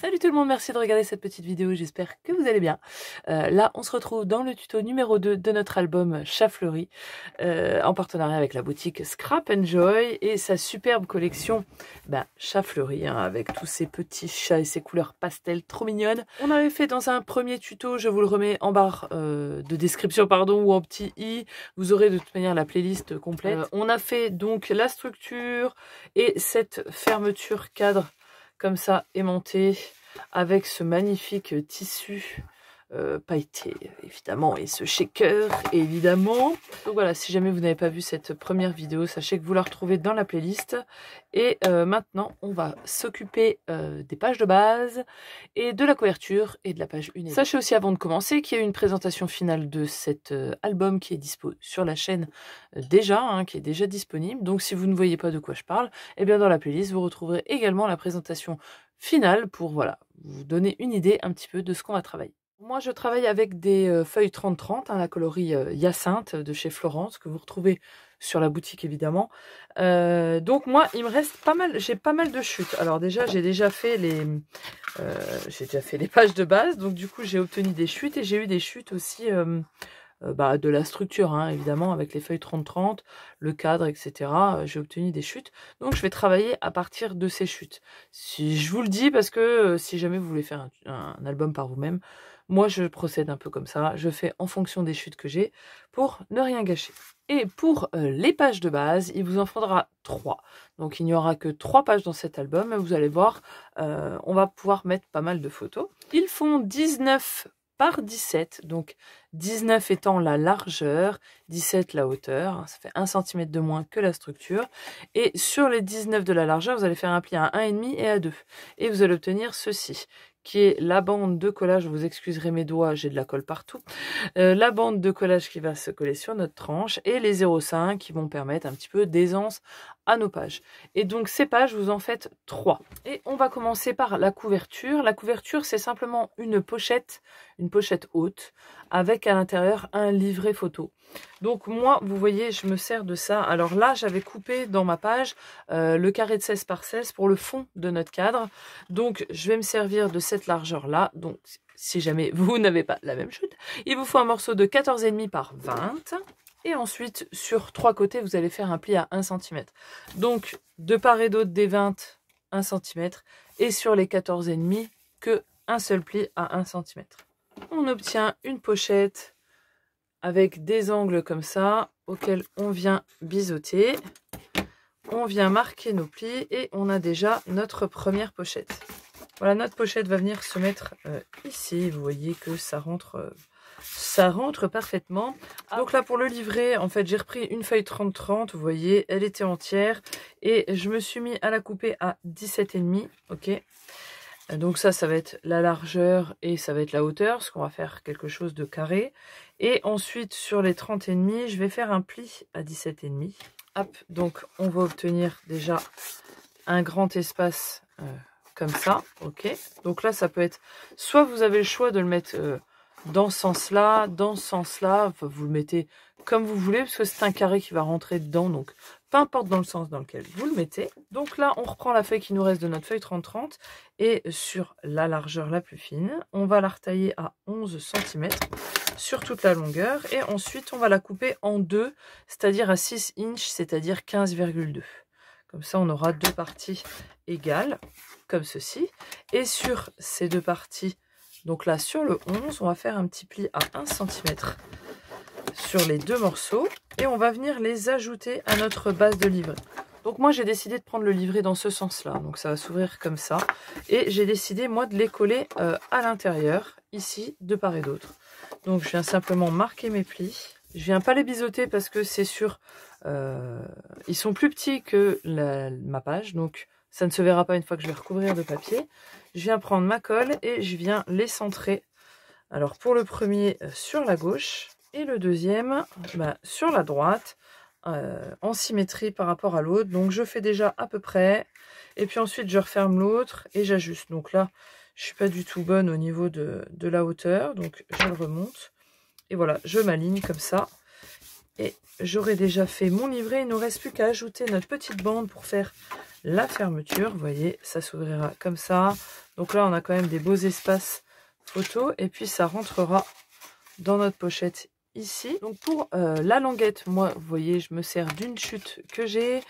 Salut tout le monde, merci de regarder cette petite vidéo, j'espère que vous allez bien. Là, on se retrouve dans le tuto numéro 2 de notre album Chat Fleuri, en partenariat avec la boutique Scrap Joy et sa superbe collection Chat Fleuri, hein, avec tous ces petits chats et ces couleurs pastel trop mignonnes. On avait fait dans un premier tuto, je vous le remets en barre de description pardon, ou en petit i, vous aurez de toute manière la playlist complète. On a fait donc la structure et cette fermeture cadre comme ça aimanté avec ce magnifique tissu pailleté évidemment et ce shaker évidemment. Donc voilà, si jamais vous n'avez pas vu cette première vidéo, sachez que vous la retrouvez dans la playlist. Et maintenant on va s'occuper des pages de base et de la couverture et de la page 1. Sachez aussi avant de commencer qu'il y a une présentation finale de cet album qui est dispo sur la chaîne déjà, hein, qui est déjà disponible. Donc si vous ne voyez pas de quoi je parle, eh bien dans la playlist vous retrouverez également la présentation finale pour voilà, vous donner une idée un petit peu de ce qu'on va travailler. Moi, je travaille avec des feuilles 30-30, hein, la coloris Hyacinthe de chez Florence, que vous retrouvez sur la boutique évidemment. Donc moi, il me reste pas mal, j'ai pas mal de chutes. Alors déjà, j'ai déjà fait les pages de base, donc du coup, j'ai obtenu des chutes et j'ai eu des chutes aussi de la structure, hein, évidemment, avec les feuilles 30-30, le cadre, etc. J'ai obtenu des chutes. Donc, je vais travailler à partir de ces chutes. Si je vous le dis, parce que si jamais vous voulez faire un album par vous-même, moi, je procède un peu comme ça. Je fais en fonction des chutes que j'ai pour ne rien gâcher. Et pour les pages de base, il vous en faudra 3. Donc, il n'y aura que 3 pages dans cet album. Vous allez voir, on va pouvoir mettre pas mal de photos. Ils font 19 par 17, donc 19 étant la largeur, 17 la hauteur, ça fait 1 cm de moins que la structure. Et sur les 19 de la largeur, vous allez faire un pli à 1,5 et à 2. Et vous allez obtenir ceci, qui est la bande de collage, vous excuserez mes doigts, j'ai de la colle partout, la bande de collage qui va se coller sur notre tranche et les 0,5 qui vont permettre un petit peu d'aisance à nos pages. Et donc ces pages, vous en faites 3. Et on va commencer par la couverture. La couverture, c'est simplement une pochette haute avec à l'intérieur un livret photo. Donc moi, vous voyez, je me sers de ça. Alors là, j'avais coupé dans ma page le carré de 16 par 16 pour le fond de notre cadre. Donc je vais me servir de cette largeur-là. Donc si jamais vous n'avez pas la même chute, il vous faut un morceau de 14,5 par 20. Et ensuite, sur 3 côtés, vous allez faire un pli à 1 cm. Donc, de part et d'autre des 20, 1 cm. Et sur les 14,5, que un seul pli à 1 cm. On obtient une pochette avec des angles comme ça, auxquels on vient biseauter. On vient marquer nos plis et on a déjà notre première pochette. Voilà, notre pochette va venir se mettre ici. Vous voyez que ça rentre parfaitement. Donc là, pour le livret, en fait, j'ai repris une feuille 30-30. Vous voyez, elle était entière. Et je me suis mis à la couper à 17,5. Ok. Donc ça va être la largeur et ça va être la hauteur, parce qu'on va faire quelque chose de carré. Et ensuite, sur les 30,5, je vais faire un pli à 17,5. Hop, donc on va obtenir déjà un grand espace comme ça, ok. Donc là, ça peut être, soit vous avez le choix de le mettre dans ce sens-là, enfin, vous le mettez comme vous voulez, parce que c'est un carré qui va rentrer dedans, donc peu importe dans le sens dans lequel vous le mettez. Donc là, on reprend la feuille qui nous reste de notre feuille 30-30, et sur la largeur la plus fine, on va la retailler à 11 cm sur toute la longueur, et ensuite on va la couper en deux, c'est-à-dire à 6 inches, c'est-à-dire 15,2. Comme ça, on aura 2 parties égales, comme ceci. Et sur ces 2 parties, donc là, sur le 11, on va faire un petit pli à 1 cm sur les 2 morceaux. Et on va venir les ajouter à notre base de livret. Donc moi, j'ai décidé de prendre le livret dans ce sens-là. Donc ça va s'ouvrir comme ça. Et j'ai décidé, moi, de les coller à l'intérieur, ici, de part et d'autre. Donc je viens simplement marquer mes plis. Je viens pas les biseauter parce que c'est sûr, ils sont plus petits que ma page, donc ça ne se verra pas une fois que je vais recouvrir de papier. Je viens prendre ma colle et je viens les centrer. Alors pour le premier sur la gauche et le deuxième sur la droite, en symétrie par rapport à l'autre. Donc je fais déjà à peu près, et puis ensuite je referme l'autre et j'ajuste. Donc là, je suis pas du tout bonne au niveau de la hauteur, donc je le remonte. Et voilà, je m'aligne comme ça. Et j'aurai déjà fait mon livret. Il ne nous reste plus qu'à ajouter notre petite bande pour faire la fermeture. Vous voyez, ça s'ouvrira comme ça. Donc là, on a quand même des beaux espaces photo. Et puis, ça rentrera dans notre pochette ici. Donc pour la languette, moi, vous voyez, je me sers d'une chute que j'ai.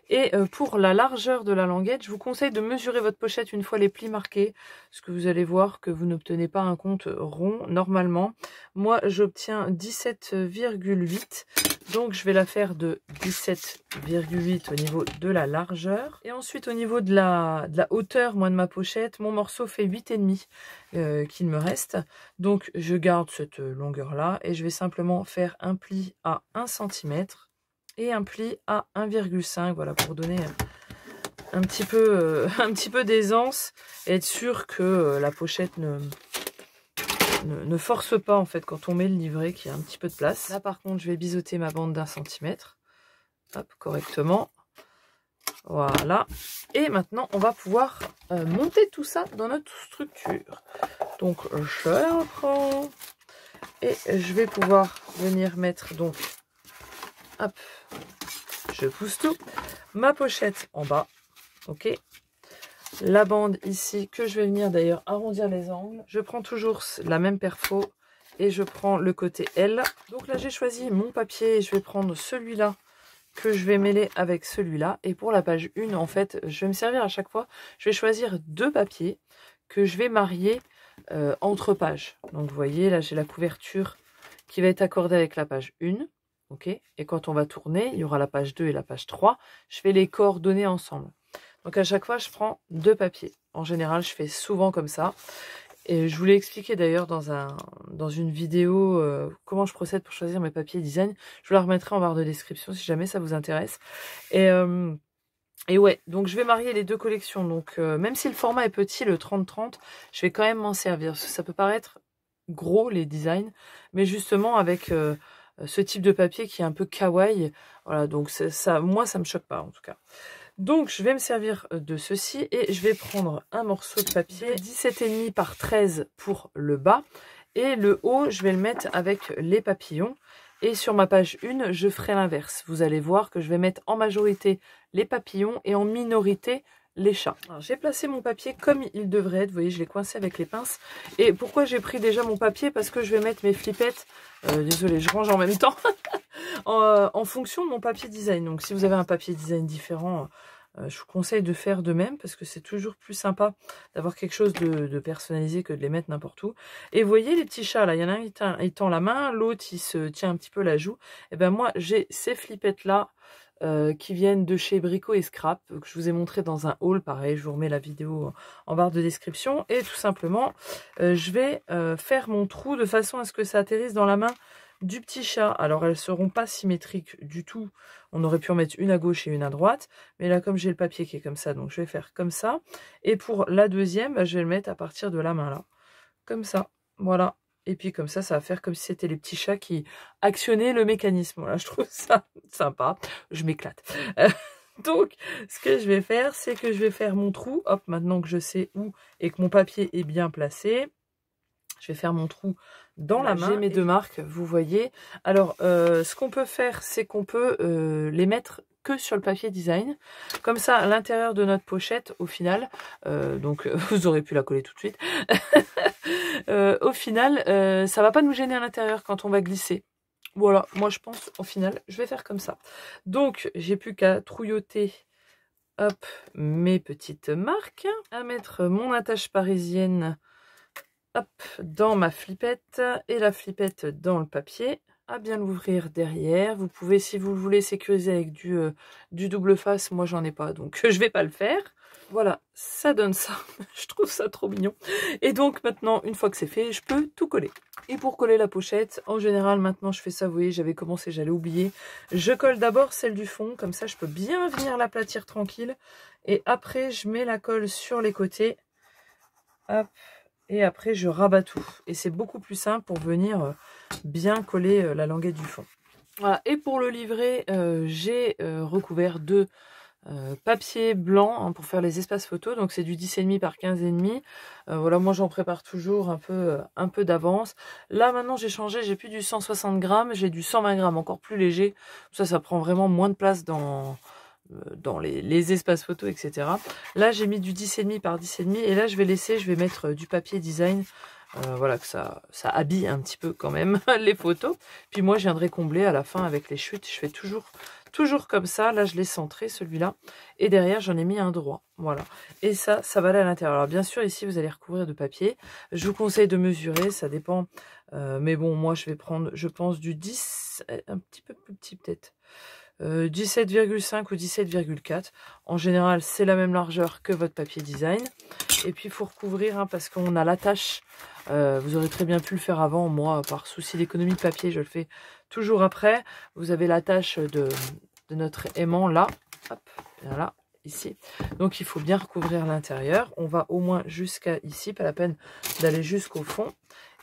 Et pour la largeur de la languette, je vous conseille de mesurer votre pochette une fois les plis marqués. Parce que vous allez voir que vous n'obtenez pas un compte rond normalement. Moi, j'obtiens 17,8. Donc je vais la faire de 17,8 au niveau de la largeur. Et ensuite au niveau de la hauteur, moi, de ma pochette, mon morceau fait 8,5 qu'il me reste. Donc je garde cette longueur là et je vais simplement faire un pli à 1 cm et un pli à 1,5, voilà, pour donner un petit peu d'aisance et être sûr que la pochette ne force pas en fait quand on met le livret, qu'il y a un petit peu de place. Là par contre je vais biseauter ma bande d'1 centimètre, hop, correctement, voilà. Et maintenant on va pouvoir monter tout ça dans notre structure. Donc je la prends et je vais pouvoir venir mettre, donc hop, je pousse tout, ma pochette en bas, ok, la bande ici que je vais venir d'ailleurs arrondir les angles. Je prends toujours la même perfo et je prends le côté L. Donc là j'ai choisi mon papier et je vais prendre celui-là que je vais mêler avec celui-là. Et pour la page 1, en fait, je vais me servir à chaque fois, je vais choisir 2 papiers que je vais marier entre pages. Donc vous voyez, là j'ai la couverture qui va être accordée avec la page 1. Ok, et quand on va tourner, il y aura la page 2 et la page 3. Je vais les coordonner ensemble. Donc à chaque fois, je prends 2 papiers. En général, je fais souvent comme ça. Et je vous l'ai expliqué d'ailleurs dans une vidéo comment je procède pour choisir mes papiers design. Je vous la remettrai en barre de description si jamais ça vous intéresse. Et ouais, donc je vais marier les 2 collections. Donc même si le format est petit, le 30-30, je vais quand même m'en servir. Ça peut paraître gros les designs, mais justement avec ce type de papier qui est un peu kawaii. Voilà, donc ça, moi ça me choque pas en tout cas. Donc je vais me servir de ceci et je vais prendre un morceau de papier 17,5 par 13 pour le bas et le haut je vais le mettre avec les papillons. Et sur ma page 1 je ferai l'inverse. Vous allez voir que je vais mettre en majorité les papillons et en minorité les chats. J'ai placé mon papier comme il devrait être. Vous voyez, je l'ai coincé avec les pinces. Et pourquoi j'ai pris déjà mon papier? Parce que je vais mettre mes flippettes. Désolée, je range en même temps. en fonction de mon papier design. Donc si vous avez un papier design différent, je vous conseille de faire de même. Parce que c'est toujours plus sympa d'avoir quelque chose de personnalisé que de les mettre n'importe où. Et vous voyez les petits chats là. Il y en a un, il tend la main. L'autre, il se tient un petit peu la joue. Et ben moi, j'ai ces flippettes là. Qui viennent de chez Brico et Scrap, que je vous ai montré dans un haul, pareil, je vous remets la vidéo en barre de description, et tout simplement, je vais faire mon trou de façon à ce que ça atterrisse dans la main du petit chat. Alors elles seront pas symétriques du tout, on aurait pu en mettre une à gauche et une à droite, mais là comme j'ai le papier qui est comme ça, donc je vais faire comme ça, et pour la deuxième, je vais le mettre à partir de la main là, comme ça, voilà. Et puis comme ça, ça va faire comme si c'était les petits chats qui actionnaient le mécanisme. Voilà, je trouve ça sympa. Je m'éclate. Donc, ce que je vais faire, c'est que je vais faire mon trou. Hop, maintenant que je sais où et que mon papier est bien placé, je vais faire mon trou dans la main. J'ai mes 2 marques, vous voyez. Alors, ce qu'on peut faire, c'est qu'on peut les mettre que sur le papier design. Comme ça, à l'intérieur de notre pochette, au final, donc vous aurez pu la coller tout de suite. Au final, ça va pas nous gêner à l'intérieur quand on va glisser. Voilà, moi je pense au final, je vais faire comme ça. Donc, j'ai plus qu'à trouilloter, hop, mes petites marques, à mettre mon attache parisienne, hop, dans ma flippette et la flippette dans le papier. À bien l'ouvrir derrière. Vous pouvez, si vous le voulez, sécuriser avec du double face. Moi, j'en ai pas, donc je vais pas le faire. Voilà, ça donne ça. Je trouve ça trop mignon. Et donc, maintenant, une fois que c'est fait, je peux tout coller. Et pour coller la pochette, en général, maintenant, je fais ça. Vous voyez, j'avais commencé, j'allais oublier. Je colle d'abord celle du fond. Comme ça, je peux bien venir l'aplatir tranquille. Et après, je mets la colle sur les côtés. Hop. Et après, je rabats tout. Et c'est beaucoup plus simple pour venir bien coller la languette du fond. Voilà. Et pour le livret, j'ai recouvert de papier blanc hein, pour faire les espaces photos. Donc c'est du 10,5 par 15,5. Voilà, moi j'en prépare toujours un peu d'avance. Là maintenant j'ai changé, j'ai plus du 160 grammes, j'ai du 120 grammes, encore plus léger. Ça prend vraiment moins de place dans les espaces photos, etc. Là j'ai mis du 10,5 par 10,5 et là je vais mettre du papier design. Voilà, que ça habille un petit peu quand même les photos. Puis moi je viendrai combler à la fin avec les chutes. Je fais toujours comme ça. Là je l'ai centré celui-là et derrière j'en ai mis un droit. Voilà, et ça va aller à l'intérieur. Alors bien sûr ici vous allez recouvrir de papier. Je vous conseille de mesurer, ça dépend. Mais bon, moi je vais prendre, je pense, du 10, un petit peu plus petit peut-être. 17,5 ou 17,4. En général, c'est la même largeur que votre papier design. Et puis, il faut recouvrir hein, parce qu'on a l'attache. Vous aurez très bien pu le faire avant. Moi, par souci d'économie de papier, je le fais toujours après. Vous avez l'attache de notre aimant là. Hop, voilà, ici. Donc, il faut bien recouvrir l'intérieur. On va au moins jusqu'à ici. Pas la peine d'aller jusqu'au fond.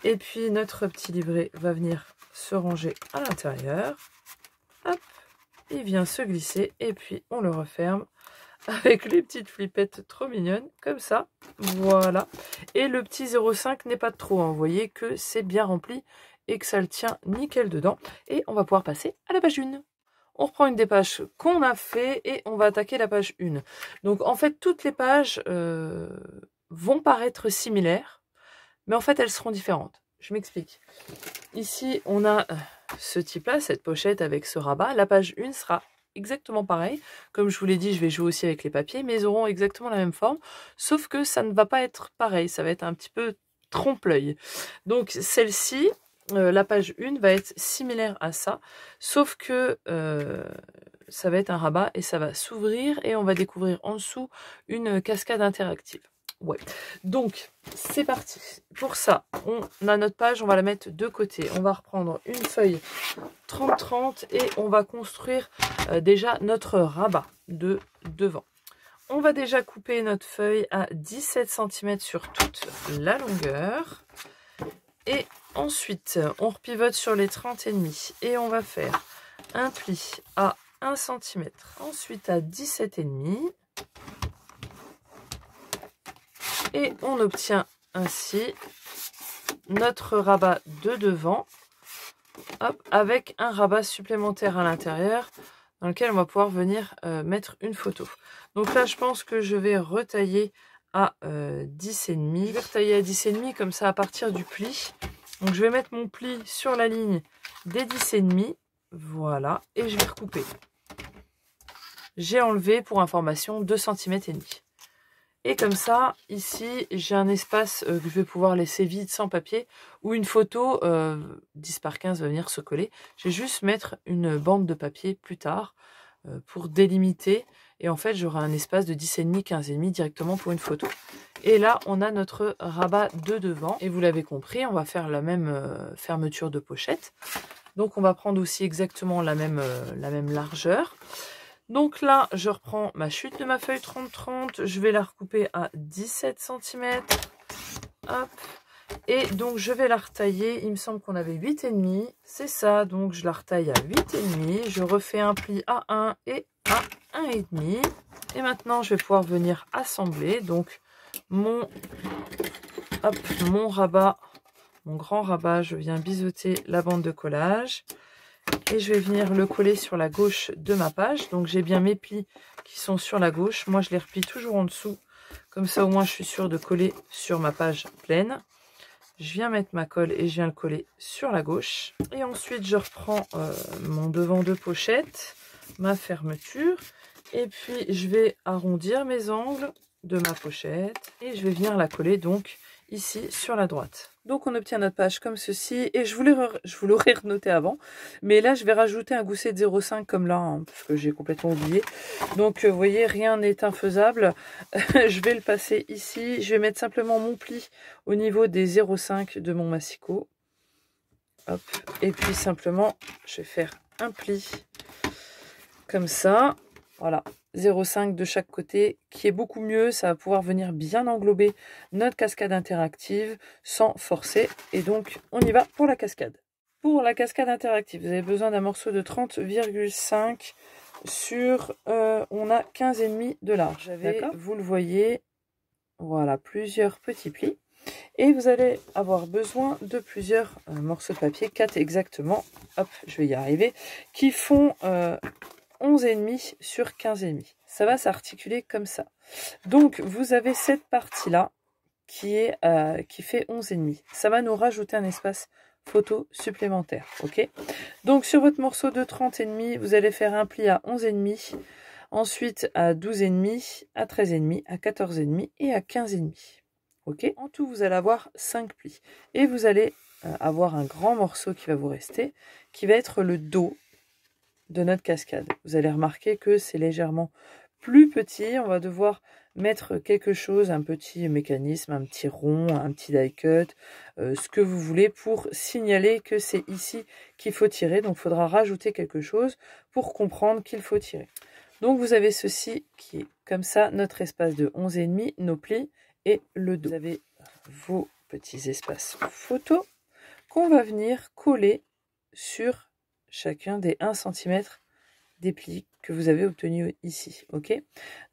Et puis, notre petit livret va venir se ranger à l'intérieur. Hop. Il vient se glisser et puis on le referme avec les petites flippettes trop mignonnes, comme ça. Voilà. Et le petit 0,5 n'est pas de trop. Hein. Vous voyez que c'est bien rempli et que ça le tient nickel dedans. Et on va pouvoir passer à la page 1. On reprend une des pages qu'on a fait et on va attaquer la page 1. Donc en fait, toutes les pages vont paraître similaires, mais en fait, elles seront différentes. Je m'explique. Ici, on a ce type-là, cette pochette avec ce rabat. La page 1 sera exactement pareil. Comme je vous l'ai dit, je vais jouer aussi avec les papiers, mais ils auront exactement la même forme, sauf que ça ne va pas être pareil. Ça va être un petit peu trompe-l'œil. Donc, celle-ci, la page 1 va être similaire à ça, sauf que ça va être un rabat et ça va s'ouvrir et on va découvrir en dessous une cascade interactive. Ouais, donc c'est parti. Pour ça, on a notre page, on va la mettre de côté. On va reprendre une feuille 30-30 et on va construire déjà notre rabat de devant. On va déjà couper notre feuille à 17 cm sur toute la longueur. Et ensuite, on repivote sur les 30,5 et on va faire un pli à 1 cm, ensuite à 17,5. Et on obtient ainsi notre rabat de devant, hop, avec un rabat supplémentaire à l'intérieur dans lequel on va pouvoir venir mettre une photo. Donc là, je pense que je vais retailler à 10,5. Je vais retailler à 10,5 comme ça à partir du pli. Donc je vais mettre mon pli sur la ligne des 10,5. Voilà, et je vais recouper. J'ai enlevé, pour information, 2,5 cm. Et comme ça, ici, j'ai un espace que je vais pouvoir laisser vide sans papier, où une photo 10 par 15 va venir se coller. Je vais juste mettre une bande de papier plus tard pour délimiter. Et en fait, j'aurai un espace de 10,5, 15,5 directement pour une photo. Et là, on a notre rabat de devant. Et vous l'avez compris, on va faire la même fermeture de pochette. Donc, on va prendre aussi exactement la même largeur. Donc là, je reprends ma chute de ma feuille 30-30. Je vais la recouper à 17 cm. Hop. Et donc, je vais la retailler. Il me semble qu'on avait 8,5. C'est ça. Donc, je la retaille à 8,5. Je refais un pli à 1 et à 1,5. Et maintenant, je vais pouvoir venir assembler. Donc, mon rabat, mon grand rabat, je viens biseauter la bande de collage. Et je vais venir le coller sur la gauche de ma page. Donc j'ai bien mes plis qui sont sur la gauche. Moi je les replie toujours en dessous. Comme ça au moins je suis sûre de coller sur ma page pleine. Je viens mettre ma colle et je viens le coller sur la gauche. Et ensuite je reprends mon devant de pochette, ma fermeture. Et puis je vais arrondir mes angles de ma pochette. Et je vais venir la coller donc ici sur la droite. Donc on obtient notre page comme ceci, et je vous l'aurais renoté avant, mais là je vais rajouter un gousset de 0,5 comme là, hein, parce que j'ai complètement oublié. Donc vous voyez, rien n'est infaisable. Je vais le passer ici, je vais mettre simplement mon pli au niveau des 0,5 de mon massicot. Hop. Et puis simplement, je vais faire un pli comme ça, voilà. 0,5 de chaque côté, qui est beaucoup mieux. Ça va pouvoir venir bien englober notre cascade interactive sans forcer. Et donc, on y va pour la cascade. Pour la cascade interactive, vous avez besoin d'un morceau de 30,5 on a 15,5 de large. Vous le voyez, voilà, plusieurs petits plis. Et vous allez avoir besoin de plusieurs morceaux de papier, 4 exactement, hop, je vais y arriver, qui font 11,5 sur 15,5. Ça va s'articuler comme ça. Donc, vous avez cette partie-là qui fait 11,5. Ça va nous rajouter un espace photo supplémentaire, ok? Donc, sur votre morceau de 30,5, vous allez faire un pli à 11,5, ensuite à 12,5, à 13,5, à 14,5 et à 15,5. Ok, en tout, vous allez avoir 5 plis. Et vous allez avoir un grand morceau qui va vous rester, qui va être le dos de notre cascade. Vous allez remarquer que c'est légèrement plus petit. On va devoir mettre quelque chose, un petit mécanisme, un petit rond, un petit die cut, ce que vous voulez pour signaler que c'est ici qu'il faut tirer. Donc, il faudra rajouter quelque chose pour comprendre qu'il faut tirer. Donc, vous avez ceci qui est comme ça, notre espace de 11,5, nos plis, et le dos. Vous avez vos petits espaces photo qu'on va venir coller sur chacun des 1 cm des plis que vous avez obtenus ici. Ok,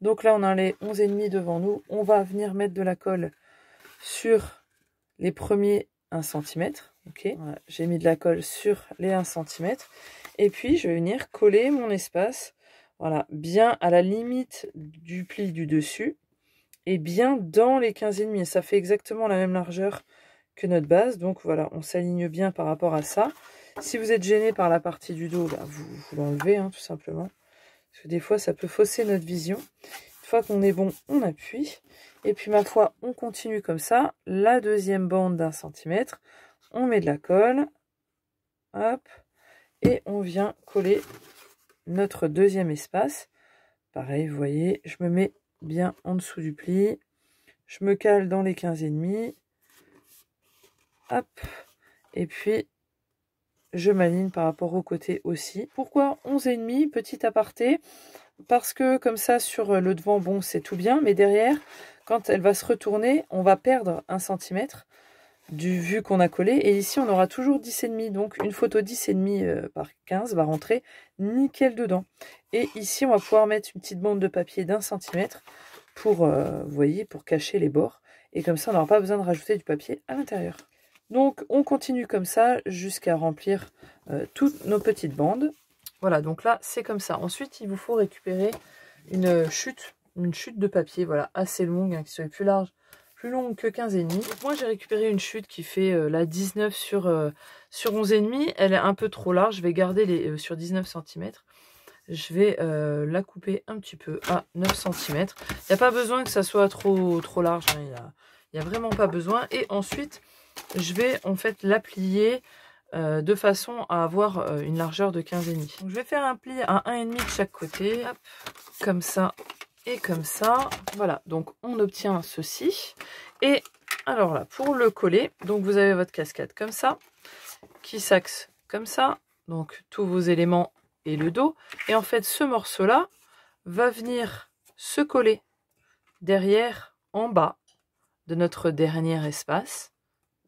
donc là on a les 11,5 devant nous. On va venir mettre de la colle sur les premiers 1 cm. Ok, voilà, j'ai mis de la colle sur les 1 cm. Et puis je vais venir coller mon espace, voilà, bien à la limite du pli du dessus. Et bien dans les 15,5. Ça fait exactement la même largeur que notre base. Donc voilà, on s'aligne bien par rapport à ça. Si vous êtes gêné par la partie du dos, bah, vous l'enlevez hein, tout simplement. Parce que des fois, ça peut fausser notre vision. Une fois qu'on est bon, on appuie. Et puis ma foi, on continue comme ça. La deuxième bande d'1 cm. On met de la colle. Hop. Et on vient coller notre deuxième espace. Pareil, vous voyez, je me mets bien en dessous du pli, je me cale dans les 15,5, hop, et puis je m'aligne par rapport au côté aussi. Pourquoi 11,5, petit aparté? Parce que comme ça sur le devant, bon c'est tout bien, mais derrière, quand elle va se retourner, on va perdre 1 cm du vu qu'on a collé, et ici on aura toujours 10,5, donc une photo 10,5 par 15 va rentrer nickel dedans. Et ici on va pouvoir mettre une petite bande de papier d'1 cm pour, vous voyez, pour cacher les bords, et comme ça on n'aura pas besoin de rajouter du papier à l'intérieur. Donc on continue comme ça jusqu'à remplir toutes nos petites bandes. Voilà, donc là c'est comme ça. Ensuite il vous faut récupérer une chute de papier, voilà, assez longue, hein, qui soit plus longue que 15,5. Moi j'ai récupéré une chute qui fait la 19 sur 11,5. Elle est un peu trop large, je vais garder les sur 19 cm. Je vais la couper un petit peu à 9 cm. Il n'y a pas besoin que ça soit trop large, hein. Il n'y a vraiment pas besoin. Et ensuite je vais en fait la plier de façon à avoir une largeur de 15,5. Donc je vais faire un pli à 1,5 de chaque côté, hop, comme ça et comme ça. Voilà, donc on obtient ceci. Et alors là, pour le coller, donc vous avez votre cascade comme ça, qui s'axe comme ça, donc tous vos éléments et le dos. Et en fait, ce morceau-là va venir se coller derrière, en bas de notre dernier espace.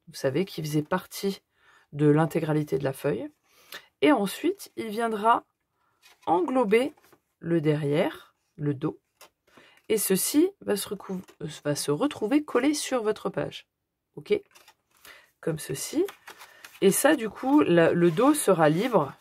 Vous savez, qui faisait partie de l'intégralité de la feuille. Et ensuite, il viendra englober le derrière, le dos. Et ceci va se retrouver collé sur votre page. Ok? Comme ceci. Et ça, du coup, le dos sera libre.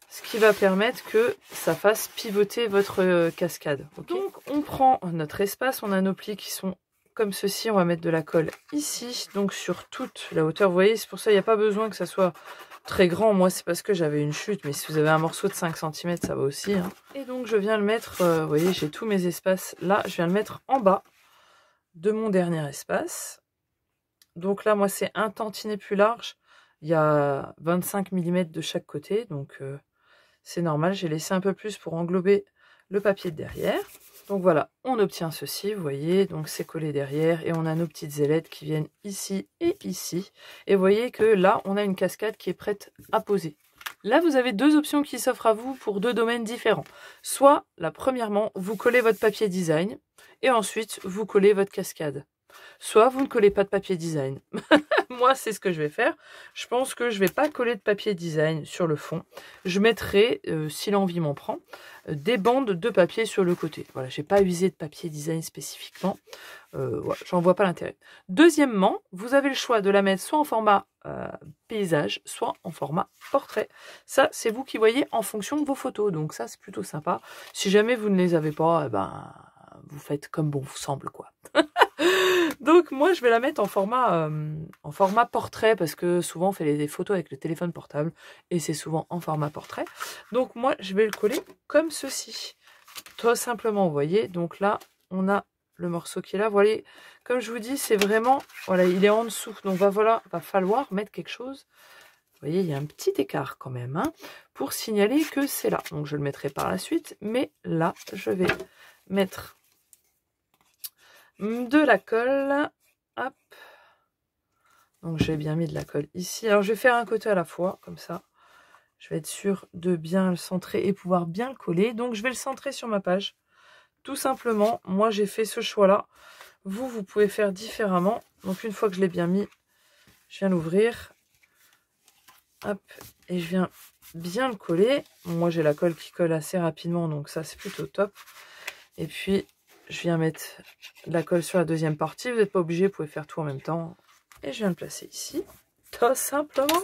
Ce qui va permettre que ça fasse pivoter votre cascade. Okay. Donc, on prend notre espace. On a nos plis qui sont comme ceci. On va mettre de la colle ici. Donc, sur toute la hauteur. Vous voyez, c'est pour ça qu'il n'y a pas besoin que ça soit très grand. Moi, c'est parce que j'avais une chute. Mais si vous avez un morceau de 5 cm, ça va aussi. Hein. Et donc, je viens le mettre, vous voyez, j'ai tous mes espaces. Là, je viens le mettre en bas de mon dernier espace. Donc là, moi, c'est un tantinet plus large. Il y a 25 mm de chaque côté. Donc, c'est normal. J'ai laissé un peu plus pour englober le papier de derrière. Donc voilà, on obtient ceci, vous voyez, donc c'est collé derrière et on a nos petites ailettes qui viennent ici et ici. Et vous voyez que là, on a une cascade qui est prête à poser. Là, vous avez deux options qui s'offrent à vous pour deux domaines différents. Soit, là, premièrement, vous collez votre papier design et ensuite, vous collez votre cascade. soit vous ne collez pas de papier design. Moi, c'est ce que je vais faire. Je pense que je vais pas coller de papier design sur le fond. Je mettrai, si l'envie m'en prend, des bandes de papier sur le côté. Voilà, j'ai pas usé de papier design spécifiquement. Voilà, j'en vois pas l'intérêt. Deuxièmement, vous avez le choix de la mettre soit en format paysage, soit en format portrait. Ça, c'est vous qui voyez en fonction de vos photos. Donc ça, c'est plutôt sympa. Si jamais vous ne les avez pas, eh ben, vous faites comme bon vous semble, quoi. Donc moi, je vais la mettre en format portrait, parce que souvent, on fait des photos avec le téléphone portable, et c'est souvent en format portrait. Donc moi, je vais le coller comme ceci. Tout simplement, vous voyez. Donc là, on a le morceau qui est là. Vous voyez, comme je vous dis, c'est vraiment... Voilà, il est en dessous. Donc va falloir mettre quelque chose. Vous voyez, il y a un petit écart quand même, hein, pour signaler que c'est là. Donc je le mettrai par la suite. Mais là, je vais mettre de la colle. Hop. Donc j'ai bien mis de la colle ici. Alors je vais faire un côté à la fois, comme ça. Je vais être sûre de bien le centrer et pouvoir bien le coller. Donc je vais le centrer sur ma page. Tout simplement, moi j'ai fait ce choix-là. Vous pouvez faire différemment. Donc une fois que je l'ai bien mis, je viens l'ouvrir. Hop, et je viens bien le coller. Moi j'ai la colle qui colle assez rapidement, donc ça c'est plutôt top. Et puis je viens mettre de la colle sur la deuxième partie. Vous n'êtes pas obligé, vous pouvez faire tout en même temps. Et je viens le placer ici. Tout simplement.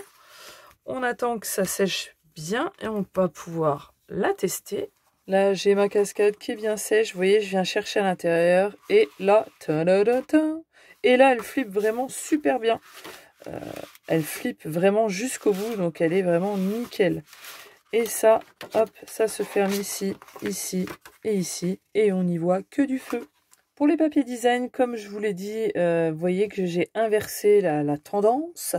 On attend que ça sèche bien et on va pouvoir la tester. Là, j'ai ma cascade qui est bien sèche. Vous voyez, je viens chercher à l'intérieur. Et là, et là, elle flippe vraiment super bien. Elle flippe vraiment jusqu'au bout. Donc, elle est vraiment nickel. Et ça, hop, ça se ferme ici, ici et ici. Et on n'y voit que du feu. Pour les papiers design, comme je vous l'ai dit, vous voyez que j'ai inversé la tendance.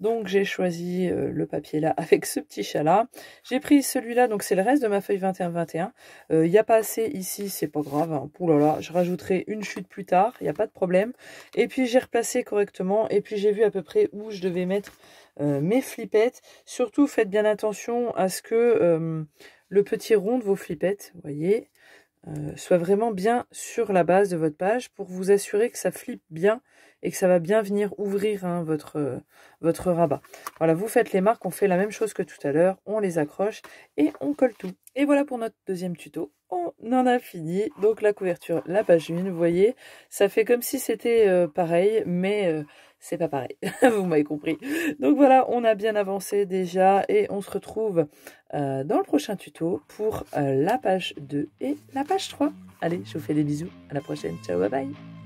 Donc j'ai choisi le papier là avec ce petit chat là. J'ai pris celui-là, donc c'est le reste de ma feuille 21-21. Il n'y a pas assez ici, c'est pas grave. Hein. Ouh là là, je rajouterai une chute plus tard, il n'y a pas de problème. Et puis j'ai replacé correctement et puis j'ai vu à peu près où je devais mettre mes flippettes. Surtout faites bien attention à ce que le petit rond de vos flippettes, vous voyez, soit vraiment bien sur la base de votre page pour vous assurer que ça flippe bien et que ça va bien venir ouvrir hein, votre rabat. Voilà, vous faites les marques, on fait la même chose que tout à l'heure, on les accroche et on colle tout. Et voilà pour notre deuxième tuto, on en a fini. Donc la couverture, la page 1, vous voyez, ça fait comme si c'était pareil, mais c'est pas pareil, vous m'avez compris. Donc voilà, on a bien avancé déjà et on se retrouve dans le prochain tuto pour la page 2 et la page 3. Allez, je vous fais des bisous, à la prochaine, ciao, bye bye.